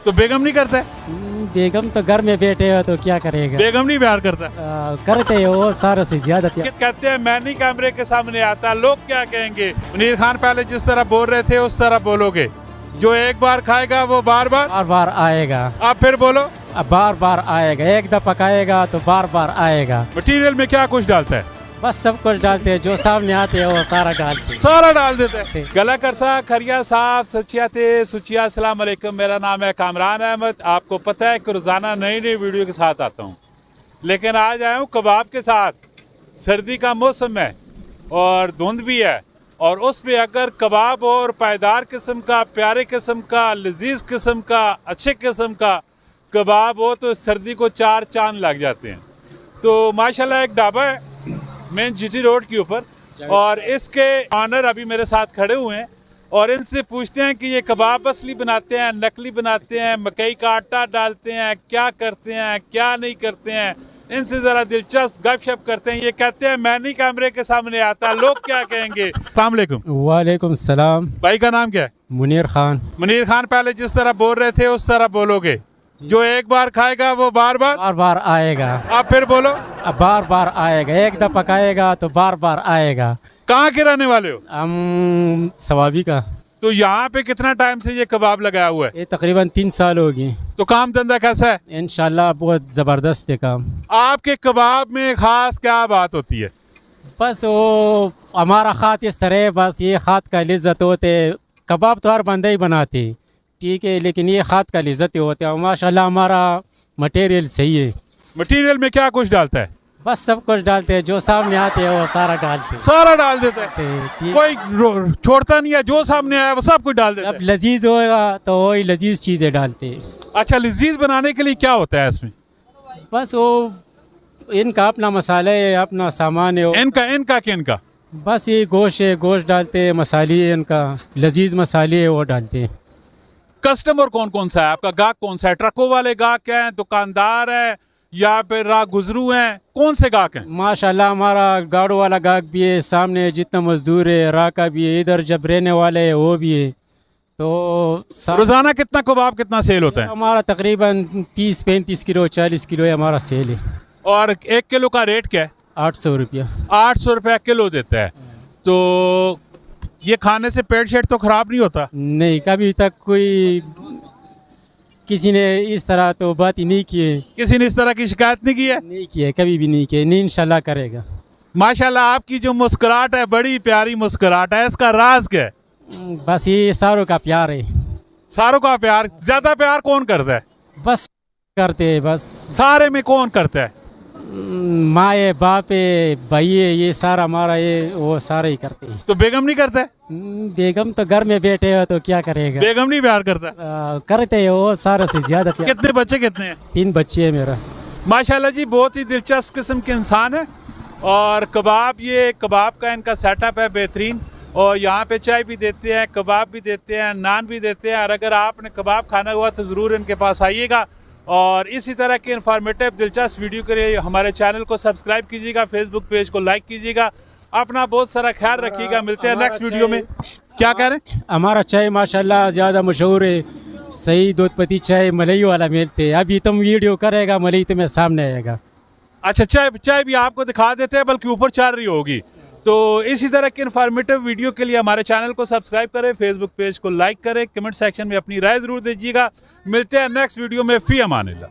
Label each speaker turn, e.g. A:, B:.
A: तो बेगम नहीं करता है?
B: बेगम तो घर में बैठे हो तो क्या करेगा।
A: बेगम नहीं प्यार करता?
B: करते हो सारों से ज्यादा प्यार।
A: कहते हैं मैं नहीं कैमरे के सामने आता, लोग क्या कहेंगे। मुनीर खान पहले जिस तरह बोल रहे थे उस तरह बोलोगे। जो एक बार खाएगा वो बार बार
B: बार बार आएगा।
A: आप फिर बोलो।
B: अब बार बार आएगा, एक दफा खाएगा तो बार बार आएगा।
A: मटीरियल में क्या कुछ डालता है?
B: बस सब कुछ डालते हैं, जो सामने आते हैं वो सारा डालते हैं।
A: सारा डाल देते हैं। गला करसा खरिया साहब सचियाते सुचिया अस्सलाम वालेकुम। मेरा नाम है कामरान अहमद। आपको पता है कि रोजाना नई नई वीडियो के साथ आता हूँ, लेकिन आज आया हूँ कबाब के साथ। सर्दी का मौसम है और धुंध भी है, और उस पे अगर कबाब और पायदार किस्म का, प्यारे किस्म का, लजीज किस्म का, अच्छे किस्म का कबाब हो तो सर्दी को चार चांद लग जाते हैं। तो माशाल्लाह एक ढाबा है मेन जीटी रोड के ऊपर, और इसके ऑनर अभी मेरे साथ खड़े हुए हैं, और इनसे पूछते हैं कि ये कबाब असली बनाते हैं, नकली बनाते हैं, मकई का आटा डालते हैं, क्या करते हैं, क्या नहीं करते हैं। इनसे जरा दिलचस्प गपशप करते हैं। ये कहते हैं मैं नहीं कैमरे के सामने आता, लोग क्या कहेंगे। अस्सलाम वालेकुम।
B: वालेकुम सलाम।
A: भाई का नाम क्या है?
B: मुनीर खान।
A: मुनीर खान पहले जिस तरह बोल रहे थे उस तरह बोलोगे। जो एक बार खाएगा वो बार बार
B: बार बार आएगा।
A: आप फिर बोलो।
B: अब बार बार आएगा, एक दफा खाएगा तो बार बार आएगा।
A: कहाँ के रहने वाले हो?
B: हम सवाबी का।
A: तो यहाँ पे कितना टाइम से ये कबाब लगाया हुआ है?
B: ये तकरीबन 3 साल हो गए।
A: तो काम धंधा कैसा है?
B: इंशाल्लाह बहुत जबरदस्त है काम।
A: आपके कबाब में खास क्या बात होती है?
B: बस वो हमारा खात इस तरह, बस ये खात का लिज्जत होते। कबाब तो हर बंदे ही बनाते, ठीक है, लेकिन ये खात का लिज्जत होते हैं। माशाल्लाह हमारा मटेरियल सही है।
A: मटेरियल में क्या कुछ डालता है?
B: बस सब कुछ डालते हैं, जो सामने आते हैं वो सारा डालते हैं।
A: सारा डाल देते हैं, कोई छोड़ता नहीं है। जो सामने आया वो सब कुछ डाल देते हैं।
B: अब लजीज होगा तो वही लजीज चीज़ें डालते हैं।
A: अच्छा, लजीज बनाने के लिए क्या होता है इसमें?
B: बस वो इनका अपना मसाला है, अपना सामान है।
A: इनका किनका?
B: बस ये गोश्त है, गोश्त डालते हैं, मसाले है इनका, लजीज मसाले है वो डालते हैं।
A: कस्टमर कौन कौन सा है आपका? गाहक कौन सा है? ट्रकों वाले गाहक हैं, दुकानदार है, या फिर राह गुजरू हैं? कौन से गाहक हैं?
B: माशाल्लाह हमारा गाड़ों वाला गाहक भी है, सामने जितना मजदूर है राह का भी है, इधर जब रहने वाले है वो भी है। तो
A: रोजाना कितना कबाब कितना सेल होता है?
B: हमारा तकरीबन 30-35 किलो 40 किलो है हमारा सेल है।
A: और 1 किलो का रेट क्या है?
B: 800 रुपया।
A: 800 रुपया किलो देता है। तो ये खाने से पेट शेट तो खराब नहीं होता?
B: नहीं, कभी तक कोई किसी ने इस तरह तो बात ही नहीं की है।
A: किसी ने इस तरह की शिकायत नहीं की है?
B: नहीं की है, कभी भी नहीं की है, नहीं इंशाल्लाह करेगा।
A: माशाल्लाह आपकी जो मुस्कुराहट है बड़ी प्यारी मुस्कुराहट है, इसका राज क्या है?
B: बस ये सारों का प्यार है।
A: सारों का प्यार? ज्यादा प्यार कौन करता है?
B: बस करते हैं बस।
A: सारे में कौन करता है?
B: माँ है, बाप है, भाई है, ये सारा हमारा ये वो सारे ही करते हैं।
A: तो बेगम नहीं करता है?
B: बेगम तो घर में बैठे हो तो क्या करेगा।
A: बेगम नहीं प्यार करता?
B: करते हैं वो सारों से ज्यादा प्यार।
A: कितने बच्चे कितने हैं?
B: 3 बच्चे हैं मेरा।
A: माशाल्लाह जी, बहुत ही दिलचस्प किस्म के इंसान है। और कबाब, ये कबाब का इनका सेटअप है बेहतरीन, और यहाँ पे चाय भी देते हैं, कबाब भी देते हैं, नान भी देते हैं। और अगर आपने कबाब खाना हुआ तो ज़रूर इनके पास आइएगा। और इसी तरह के इन्फॉर्मेटिव दिलचस्प वीडियो के लिए हमारे चैनल को सब्सक्राइब कीजिएगा, फेसबुक पेज को लाइक कीजिएगा। अपना बहुत सारा ख्याल रखिएगा। मिलते हैं नेक्स्ट वीडियो में। क्या कह रहे हैं?
B: हमारा चाय माशाल्लाह ज़्यादा मशहूर है, सही दूधपत्ती चाय मलाई वाला मिलते हैं। अभी तुम वीडियो करेगा मलाई तुम्हें सामने आएगा।
A: अच्छा, चाय भी आपको दिखा देते हैं, बल्कि ऊपर चल रही होगी। तो इसी तरह के इन्फॉर्मेटिव वीडियो के लिए हमारे चैनल को सब्सक्राइब करें, फेसबुक पेज को लाइक करें, कमेंट सेक्शन में अपनी राय ज़रूर दीजिएगा। मिलते हैं नेक्स्ट वीडियो में। फ़ी अमानिल्लाह।